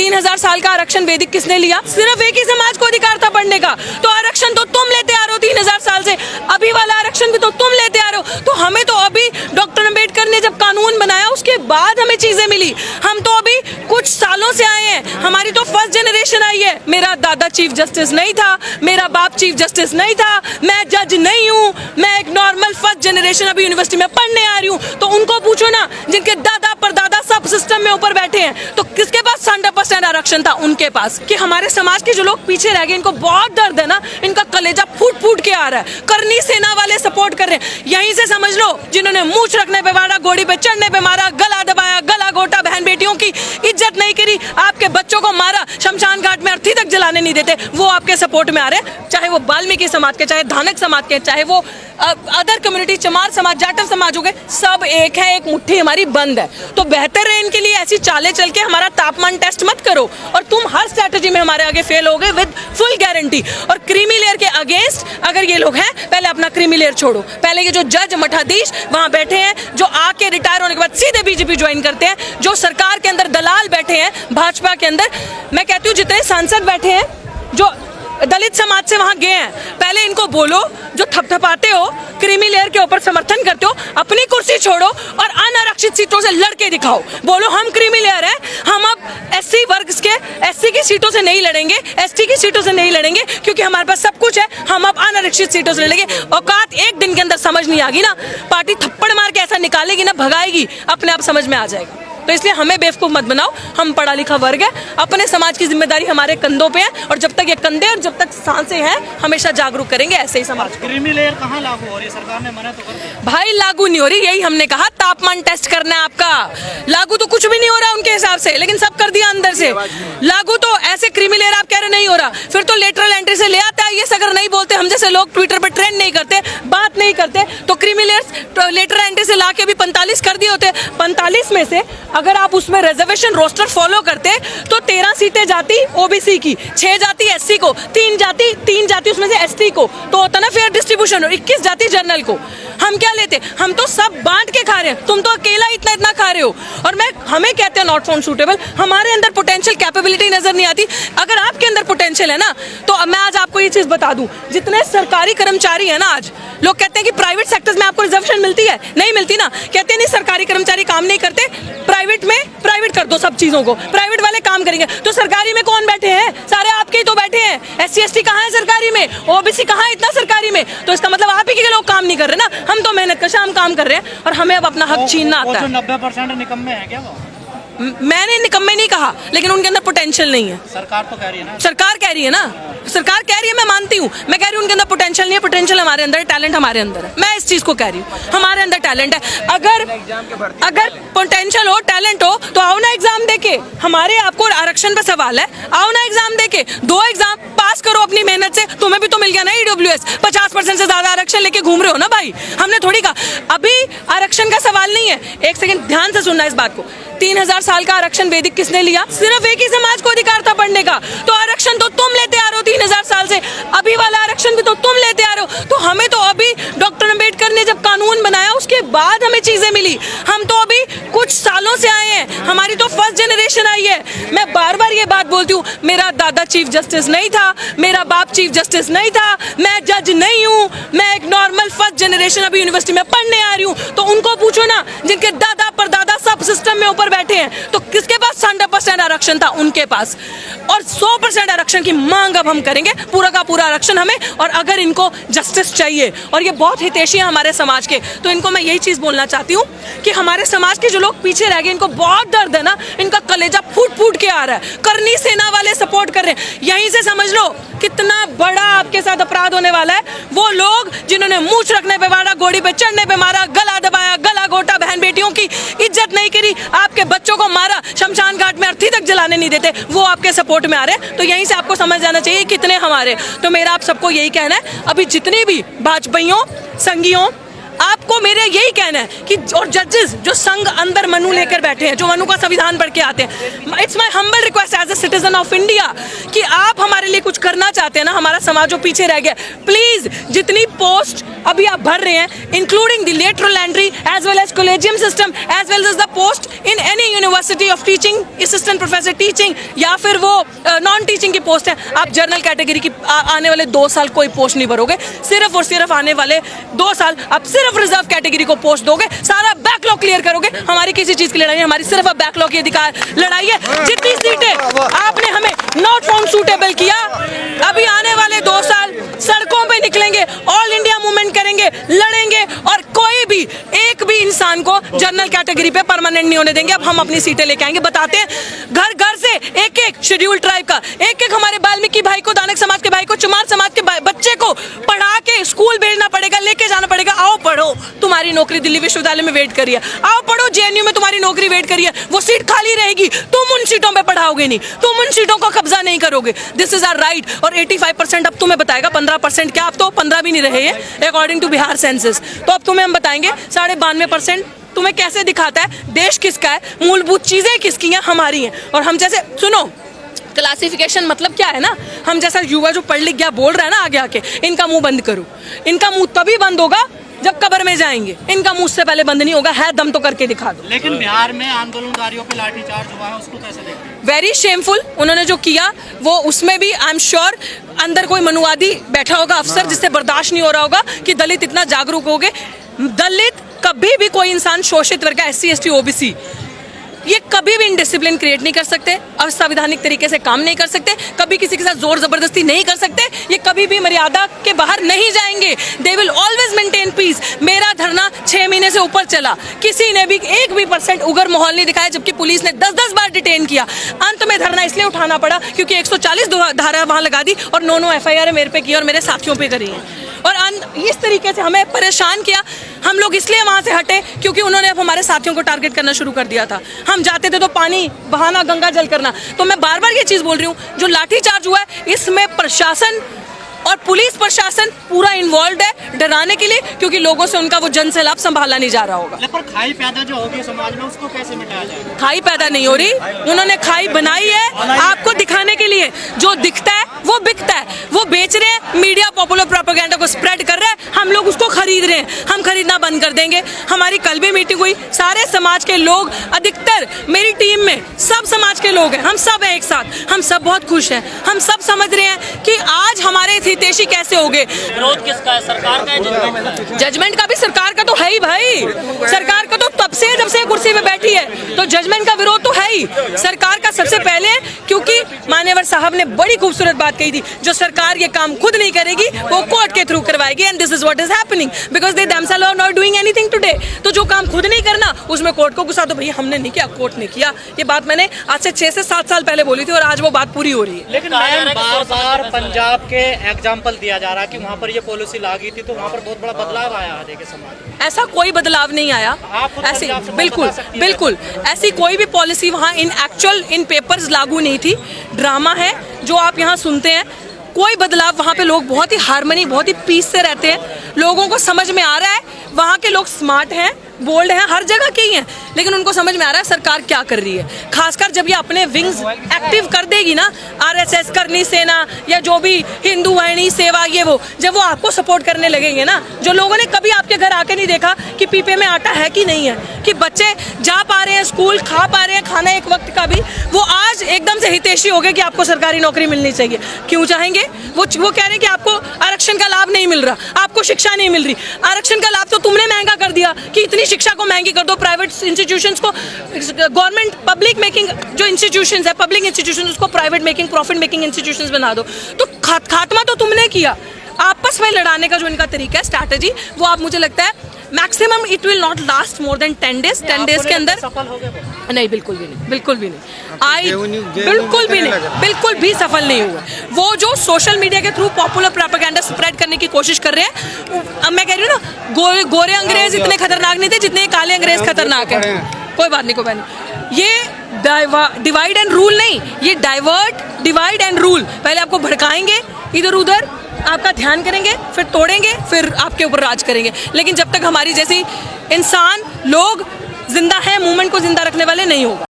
3000 साल का आरक्षण वैदिक किसने लिया? सिर्फ एक ही समाज को अधिकार था पढ़ने का। तो आरक्षण तो तुम लेते आ रहे हो 3000 साल से, अभी वाला आरक्षण भी तो तुम लेते आ रहे हो। तो हमें तो अभी डॉक्टर अम्बेडकर ने जब कानून बनाया उसके बाद हमें चीजें मिली। हम तो अभी कुछ सालों से आए हैं, हमारी तो फर्स्ट जनरेशन आई है। मेरा दादा चीफ जस्टिस नहीं था, मेरा बाप चीफ जस्टिस नहीं था, मैं जज नहीं हूँ, मैं एक नॉर्मल फर्स्ट जनरेशन अभी यूनिवर्सिटी में पढ़ने आ रही हूँ। तो उनको पूछो ना, जिनके दादा परदादा सब सिस्टम में ऊपर बैठे हैं, तो किसके पास 100% आरक्षण था? उनके पास। कि हमारे समाज के जो लोग पीछे रह गए, इनको बहुत दर्द है ना, इनका कलेजा फूट फूट के आ रहा है। करनी सेना वाले सपोर्ट कर रहे हैं, यहीं से समझ लो, जिन्होंने मूंछ रखने पे मारा, घोड़ी पे चढ़ने पे मारा, गला दबाया, गला घोटा, बहन बेटियों की इज्जत नहीं करी, आपके बच्चों को मारा, शमशान घाट में अर्थी तक जलाने नहीं देते, वो आपके सपोर्ट में आ रहे हैं। चाहे वो वाल्मीकि समाज के, चाहे धानक समाज के, चाहे वो अदर कम्युनिटी, चमार समाज, जाटव समाज हो गए, सब एक है, एक मुट्ठी हमारी बंद है। तो बेहतर है इनके लिए ऐसी चालें चल के हमारा तापमान टेस्ट मत करो, और तुम हर स्ट्रैटेजी में हमारे आगे फेल हो गए विद फुल गारंटी। और क्रीमी लेयर के अगेंस्ट अगर ये लोग हैं, पहले अपना क्रीमी लेयर छोड़ो। पहले ये जो जज मठाधीश वहां बैठे हैं, जो आके रिटायर होने के बाद सीधे बीजेपी ज्वाइन करते हैं, जो सरकार के अंदर दलाल बैठे हैं भाजपा के अंदर, मैं कहती हूँ जितने सांसद बैठे हैं जो दलित समाज से वहां गए हैं, पहले इनको बोलो, जो थपथपाते हो, क्रीमी लेयर के ऊपर समर्थन करते हो, अपनी कुर्सी छोड़ो और अनारक्षित सीटों से लड़के दिखाओ। बोलो हम क्रीमी लेयर है, हम अब एससी वर्ग के, एससी की सीटों से नहीं लड़ेंगे, एसटी की सीटों से नहीं लड़ेंगे, क्योंकि हमारे पास सब कुछ है, हम अब अनारक्षित सीटों से लड़ेंगे। औकात एक दिन के अंदर समझ नहीं आगी ना, पार्टी थप्पड़ मार के ऐसा निकालेगी ना, भगाएगी, अपने आप समझ में आ जाएगा। तो इसलिए हमें बेवकूफ मत बनाओ, हम पढ़ा लिखा वर्ग है, अपने समाज की जिम्मेदारी हमारे कंधों पे है, और जब तक ये कंधे और जब तक सांसें हैं, हमेशा जागरूक करेंगे ऐसे ही समाज को। क्रीमी लेयर कहाँ लागू हो रही है? सरकार ने मना तो कर दिया। भाई लागू नहीं हो रही, यही हमने कहा, तापमान टेस्ट करना है आपका। लागू तो कुछ भी नहीं हो रहा उनके हिसाब से, लेकिन सब कर दिया अंदर से। लागू तो ऐसे क्रीमी लेयर आप कह रहे नहीं हो रहा, फिर तो लेटरल एंट्री से ले आता है। ये अगर नहीं बोलते, हम जैसे लोग ट्विटर पर ट्रेंड नहीं करते, बात नहीं करते, तो क्रीमी लेयर लेटरल एंट्री से ला के भी 45 कर दिए होते। 45 में से अगर आप उसमें रिजर्वेशन रोस्टर फॉलो करते तो 13 सीटें जाती ओबीसी की, 6 जाती एससी को, 3 जाती उसमें से एसटी को, तो होता ना फेयर डिस्ट्रीब्यूशन, और 21 जाती जनरल को। हम क्या लेते? हम तो सब बांट के खा रहे हैं, तुम तो अकेला इतना इतना खा रहे हो। और हमें कहते हैं नॉट फाउंड सूटेबल, हमारे अंदर पोटेंशियल कैपेबिलिटी नजर नहीं आती। अगर आपके अंदर पोटेंशियल है ना, तो मैं आज आपको ये चीज बता दूं, जितने सरकारी कर्मचारी है ना, आज लोग कहते हैं कि प्राइवेट सेक्टर्स में आपको रिजर्वेशन मिलती है, नहीं मिलती ना। कहते हैं नहीं, सरकारी कर्मचारी काम नहीं करते, प्राइवेट में प्राइवेट कर दो सब चीजों को, प्राइवेट वाले काम करेंगे। तो सरकारी में कौन बैठे हैं? सारे आपके ही तो बैठे हैं। एससी एसटी कहाँ है सरकारी में? ओबीसी कहाँ है इतना सरकारी में? तो इसका मतलब आप ही के लोग काम नहीं कर रहे ना, हम तो मेहनत कश, हम काम कर रहे हैं, और हमें अब अपना हक छीनना आता है। 90% निकम्मे हैं क्या वो? मैंने निकम्मे नहीं कहा, लेकिन उनके अंदर पोटेंशियल नहीं है। सरकार तो कह रही है ना, सरकार कह रही है ना, सरकार कह रही है, मैं मानती हूँ, मैं कह रही हूँ उनके अंदर पोटेंशियल नहीं है। पोटेंशियल हमारे अंदर है, टैलेंट हमारे अंदर है, मैं इस चीज को कह रही हूँ, हमारे अंदर टैलेंट है। अगर पोटेंशियल हो, टैलेंट हो, तो आओ ना एग्जाम देके। हमारे आपको आरक्षण पे सवाल है, आओ ना एग्जाम देके, 2 एग्जाम पास करो अपनी मेहनत से। तुम्हें भी तो मिल गया ना ईडब्ल्यूएस, 50% से ज्यादा आरक्षण लेके घूम रहे हो ना भाई, हमने थोड़ी कहा। अभी आरक्षण का सवाल नहीं है, एक सेकंड ध्यान से सुनना इस बात को। 3000 साल का आरक्षण वैदिक किसने लिया? सिर्फ एक ही समाज को अधिकार था पढ़ने का। तो आरक्षण तो तुम लेते आ रहे हो 3000 साल से, अभी वाला आरक्षण भी तो तुम लेते आ रहे हो। तो हमें तो अभी डॉक्टर अम्बेडकर ने जब कानून बनाया उसके बाद हमें चीजें मिली। हम तो अभी कुछ सालों से आए हैं, हमारी तो फर्स्ट जनरेशन आई है। मैं बार बार ये बात बोलती हूँ, मेरा दादा चीफ जस्टिस नहीं था, मेरा बाप चीफ जस्टिस नहीं था, मैं जज नहीं हूँ, मैं एक नॉर्मल फर्स्ट जनरेशन अभी यूनिवर्सिटी में पढ़ने आ रही हूँ। तो उनको पूछो ना, जिनके दादा परदादा सब सिस्टम में ऊपर बैठे हैं, तो किसके पास 100% आरक्षण था? उनके पास। और 100% आरक्षण की मांग अब हम करेंगे, पूरा का पूरा आरक्षण हमें। और अगर इनको जस्टिस चाहिए, और ये बहुत हितैषी है हमारे समाज के, तो इनको मैं यही चीज बोलना चाहती हूँ कि हमारे समाज के जो लोग पीछे रह गए, इनको बहुत दर्द है ना, इनका कलेजा फूट फूट के आ रहा है। करनी सेना वाले सपोर्ट कर रहे हैं, यहीं से समझ लो कितना बड़ा आपके साथ अपराध होने वाला है। वो लोग जिन्होंने मूंछ रखने पे मारा, घोड़ी पे चढ़ने पे मारा, गला दबाया, गला घोटा, बहन बेटियों की इज्जत नहीं करी, आपके बच्चों को मारा, शमशान घाट में अर्थी तक जलाने नहीं देते, वो आपके सपोर्ट में आ रहे हैं। तो यहीं से आपको समझ जाना चाहिए कितने हमारे। तो मेरा आप सबको यही कहना है, अभी जितने भी भाजपाइयों, संघियों, आपको मेरे यही कहना है कि और जजेस जो संघ अंदर मनु लेकर बैठे हैं, जो मनु का संविधान पढ़ के आते हैं, it's my humble request as a citizen of India कि आप हमारे लिए कुछ करना चाहते हैं ना, हमारा समाज जो पीछे रह गया, प्लीज जितनी पोस्ट अभी आप भर रहे हैं, including the lateral entry as well as collegium system as well as the post in any university of teaching, assistant professor teaching या फिर वो नॉन टीचिंग की पोस्ट है, आप जनरल कैटेगरी की आने वाले 2 साल कोई पोस्ट नहीं भरोगे, सिर्फ और सिर्फ आने वाले 2 साल आप सिर्फ रिजर्व कैटेगरी को पोस्ट दोगे, सारा बैकलॉग क्लियर करोगे। हमारी किसी चीज की लड़ाई है, हमारी सिर्फ अब बैकलॉग की अधिकार लड़ाई है। जितनी सीटें आपने हमें नॉट फाउंड सूटेबल किया, अभी आने वाले 2 साल सड़कों पे निकलेंगे, ऑल इंडिया मूवमेंट करेंगे, लड़ेंगे और कोई भी एक भी इंसान को जनरल कैटेगरी पे परमानेंट नहीं होने देंगे। अब हम अपनी सीटें लेके आएंगे, बताते हैं घर घर से एक एक शेड्यूल ट्राइब का, एक एक हमारे वाल्मीकि भाई को, दानक समाज के भाई को, चमार समाज के बच्चे को पढ़ा के स्कूल भेजना पड़ेगा, लेके जाना पड़ेगा। आओ पढ़ो, तुम्हारी नौकरी दिल्ली विश्वविद्यालय में वेट करिए, आओ पढ़ो जेएनयू में तुम्हारी नौकरी वेट करिए, वो सीट खाली रहेगी, तुम उन सीटों पे पढ़ाओगे नहीं, तुम उन सीटों को कब्जा नहीं करोगे। This is our right. और 85% अब तुम्हें बताएगा, 15% क्या, अब तो 15 भी नहीं रहे हैं अकॉर्डिंग टू बिहार सेंसस, तो अब तुम्हें हम बताएंगे 92% तुम्हें कैसे दिखाता है देश किसका है, मूलभूत चीजें किसकी हैं, हमारी हैं। और हम जैसे सुनो, क्लासिफिकेशन मतलब क्या है ना, हम जैसा युवा जो पढ़ लिख गया बोल रहा है ना आगे आके, इनका मुंह बंद करो, इनका मुंह तभी बंद होगा जब कब्र में जाएंगे, इनका मुंह से पहले बंद नहीं होगा, है दम तो करके दिखा दो। लेकिन बिहार में आंदोलनकारियों पे लाठीचार्ज हुआ है, उसको कैसे देखते हैं? Very shameful. उन्होंने जो किया वो, उसमें भी आई एम श्योर अंदर कोई मनुवादी बैठा होगा अफसर, जिससे बर्दाश्त नहीं हो रहा होगा कि दलित इतना जागरूक हो गए। दलित कभी भी कोई इंसान शोषित वर्ग का, SC ST OBC, ये कभी भी इनडिसिप्लिन क्रिएट नहीं कर सकते, असंवैधानिक तरीके से काम नहीं कर सकते, कभी किसी के साथ जोर जबरदस्ती नहीं कर सकते, ये कभी भी मर्यादा के बाहर नहीं जाएंगे। They will always maintain piece. मेरा धरना 6 महीने से ऊपर चला, किसी ने भी 1 भी % उग्र माहौल नहीं दिखाया, जबकि पुलिस ने 10-10 बार डिटेन किया। अंत में धरना इसलिए उठाना पड़ा क्योंकि 140 धारा वहां लगा दी और 9 FIR मेरे पे की और मेरे साथियों पे करी है। और इस तरीके से हमें परेशान किया। हम लोग इसलिए वहां से हटे क्योंकि उन्होंने अब हमारे साथियों को टारगेट करना शुरू कर दिया था। हम जाते थे तो पानी बहाना, गंगा जल करना। तो मैं बार बार ये चीज बोल रही हूँ, जो लाठीचार्ज हुआ है इसमें प्रशासन और पुलिस प्रशासन पूरा इन्वॉल्व है डराने के लिए, क्योंकि लोगों से उनका वो जन सैलाब संभाला नहीं जा रहा होगा। पर खाई पैदा जो होगी समाज में, उसको कैसे मिटाया जाएगा? खाई पैदा नहीं हो रही, उन्होंने खाई बनाई है आपको दिखाने के लिए। जो दिखता है वो बिकता है, वो बेच रहे हैं, मीडिया पॉपुलर प्रोपेगेंडा को स्प्रेड कर रहा है, हम लोग उसको खरीद रहे हैं। हम खरीदना बंद कर देंगे। हमारी कल भी मीटिंग हुई, सारे समाज के लोग, अधिकतर मेरी टीम में सब समाज के लोग हैं, हम सब हैं एक साथ, हम सब बहुत खुश हैं। हम सब समझ रहे हैं कि आज हमारे हितैषी कैसे हो गए। विरोध किसका है, सरकार का है, जजमेंट का है? जजमेंट का भी सरकार का तो है ही भाई, सरकार का तो तब से जब से कुर्सी पे बैठी है, तो जजमेंट का विरोध तो है ही सरकार का सबसे पहले, क्योंकि मान्यवर साहब ने बड़ी खूबसूरत बात कही थी, जो सरकार ये काम खुद नहीं करेगी वो कोर्ट के थ्रू करवाएगी। And this is what is happening because they themselves are not doing anything today। तो जो काम खुद नहीं करना उसमें कोर्ट को गुस्सा, तो भैया हमने नहीं किया, कोर्ट ने किया। ये बात मैंने आज से 6 से 7 साल पहले बोली थी और आज वो बात पूरी हो रही है। लेकिन बार बार पंजाब के एग्जाम्पल दिया जा रहा है कि वहाँ पर ये पॉलिसी लागू थी तो वहाँ पर बहुत बड़ा बदलाव आया है के समाज में। ऐसा कोई बदलाव नहीं आया, ऐसी बिल्कुल ऐसी कोई भी पॉलिसी वहाँ इन पेपर्स लागू नहीं थी। ड्रामा है जो आप यहाँ सुनते हैं, कोई बदलाव वहाँ पे लोग बहुत ही हार्मनी, बहुत ही पीस से रहते हैं। लोगों को समझ में आ रहा है, वहाँ के लोग स्मार्ट हैं, बोल्ड हैं, हर जगह के ही हैं, लेकिन उनको समझ में आ रहा है सरकार क्या कर रही है। खासकर जब ये अपने विंग्स एक्टिव कर देगी ना, RSS, करनी सेना या जो भी हिंदू वाहिनी सेवा, ये वो जब वो आपको सपोर्ट करने लगेंगे ना, जो लोगों ने कभी आपके घर आके नहीं देखा कि पीपे में आटा है कि नहीं है, कि बच्चे जा पा रहे हैं स्कूल, खा पा रहे हैं खाना एक वक्त का भी, वो आज एकदम से हितैषी हो गए कि आपको सरकारी नौकरी मिलनी चाहिए। क्यों चाहेंगे? वो कह रहे हैं कि आपको आरक्षण का लाभ नहीं मिल रहा, आपको शिक्षा नहीं मिल रही। आरक्षण का लाभ तो तुमने महंगा कर दिया कि इतनी शिक्षा को महंगी कर दो, प्राइवेट इंस्टीट्यूशंस को, गवर्नमेंट पब्लिक मेकिंग जो इंस्टीट्यूशंस है, पब्लिक इंस्टीट्यूशंस उसको private making, profit making institutions बना दो। तो खात्मा तो तुमने किया। आपस में लड़ाने का जो इनका तरीका है, स्ट्रैटेजी, वो आप, मुझे लगता है maximum it will not last more than 10 days। 10 days के अंदर सफल हो गए? नहीं, बिल्कुल भी नहीं, बिल्कुल भी नहीं, बिल्कुल भी सफल नहीं हुआ। वो जो सोशल मीडिया के थ्रू पॉपुलर प्रोपेगेंडा स्प्रेड करने की कोशिश कर रहे हैं, अब मैं कह रही हूँ ना, गोरे अंग्रेज इतने खतरनाक नहीं थे जितने काले अंग्रेज खतरनाक है। कोई बात नहीं, ये डिवाइड एंड रूल नहीं, ये डिवाइड एंड रूल। पहले आपको भड़काएंगे इधर उधर, आपका ध्यान करेंगे, फिर तोड़ेंगे, फिर आपके ऊपर राज करेंगे। लेकिन जब तक हमारी जैसी इंसान लोग जिंदा हैं, मूवमेंट को जिंदा रखने वाले नहीं होगा।